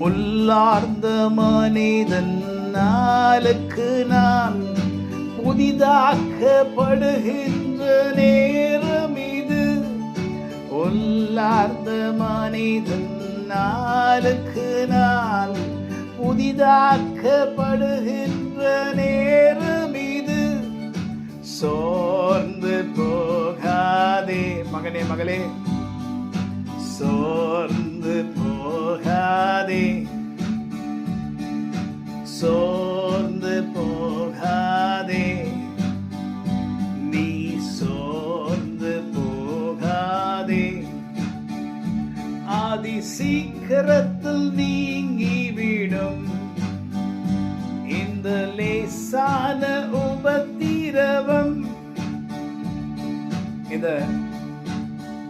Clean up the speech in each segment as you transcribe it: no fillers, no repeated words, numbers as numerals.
உள்ளார்ந்த மனிதன் நாளுக்கு நான் புதிதாக்கப்படுகின்ற நேரம் இது. உள்ளார்ந்த மனிதன் நாளுக்கு நான் புதிதாக்கப்படுகின்ற நேரம் இது. சோர்ந்து போகாதே மகனே மகளே, சோர்ந்து போகாதே, சோர்ந்து போகாதே, நீ சோர்ந்து போகாதே. ஆதி சீக்கிரத்தில் நீங்கிவிடும் இந்த லேசான உபத்திரவம். இந்த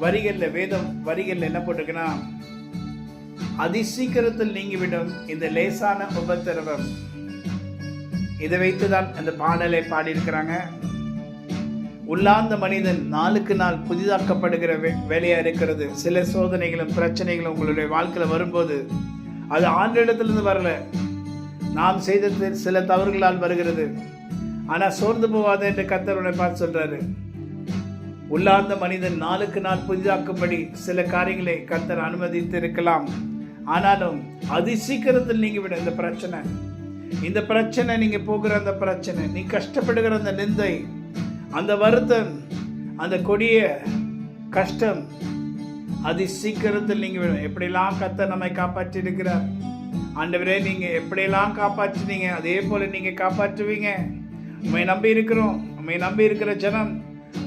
வரிகள்ல, வேதம் வரிகள்ல என்ன போட்டிருக்குன்னா, அதிசீக்கிரத்தில் நீங்கிவிடும் இந்த லேசான உபத்திரவம். இதை வைத்துதான் அந்த பாடலை பாடியிருக்கிறாங்க. உள்ளார்ந்த மனிதன் நாளுக்கு நாள் புதிதாக்கப்படுகிற வேலையா இருக்கிறது. சில சோதனைகளும் பிரச்சனைகளும் உங்களுடைய வாழ்க்கையில வரும்போது அது ஆண்டவரிடத்திலிருந்து வரல, நாம் செய்த சில தவறுகளால் வருகிறது. ஆனா சோர்ந்து போவாத என்று கர்த்தர் பார்த்து சொல்றாரு. உள்ளார்ந்த மனிதன் நாளுக்கு நாள் புதிதாக்கும்படி சில காரியங்களை கர்த்தர் அனுமதித்து இருக்கலாம். ஆனாலும் அதிசீக்கிரத்தில் நீங்க விட இந்த பிரச்சனை நீங்க போகிற அந்த பிரச்சனை, நீ கஷ்டப்படுகிற அந்த நிந்தை, அந்த வருத்தம், அந்த கொடிய கஷ்டம் அதிசீக்கிரத்தில் நீங்க விடும். எப்படியெல்லாம் கர்த்தர் நம்மை காப்பாற்றி இருக்கிறார். ஆண்டவரே, நீங்க எப்படியெல்லாம் காப்பாற்றினீங்க அதே போல நீங்க காப்பாற்றுவீங்க. உண்மை நம்பி இருக்கிறோம். உண்மை நம்பி இருக்கிற ஜனம்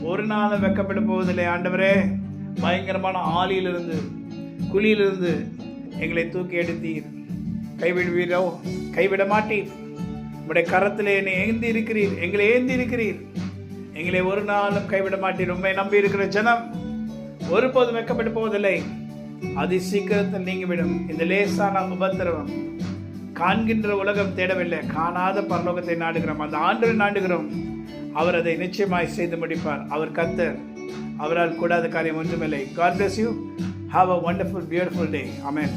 ஒரு நாள் வெக்கப்பட போவதில்லை. ஆண்டவரே, பயங்கரமான ஆளியிலிருந்து குழியிலிருந்து எங்களை தூக்கி எடுத்தீர். கைவிடுவீரோ? கைவிட மாட்டீர். உங்களுடைய கரத்திலே என்னை ஏந்தி இருக்கிறீர், எங்களை ஏந்தி இருக்கிறீர். எங்களை ஒரு நாளும் கைவிட மாட்டீர். உண்மை நம்பி இருக்கிற ஜனம் ஒருபோதும் வெக்கப்பட்டு போவதில்லை. அதி சீக்கிரத்தில் நீங்கிவிடும் இந்த லேசான உபத்திரவம். காண்கின்ற உலகம் தேடவில்லை, காணாத பரலோகத்தை நாடுகிறோம். அந்த ஆண்டவரை நாடுகிறோம். அவர் அதை நிச்சயமாய் செய்து முடிப்பார். அவர் கர்த்தர், அவரால் கூடாத காரியம் ஒன்றுமில்லை. God bless you. Have a wonderful, beautiful day. Amen.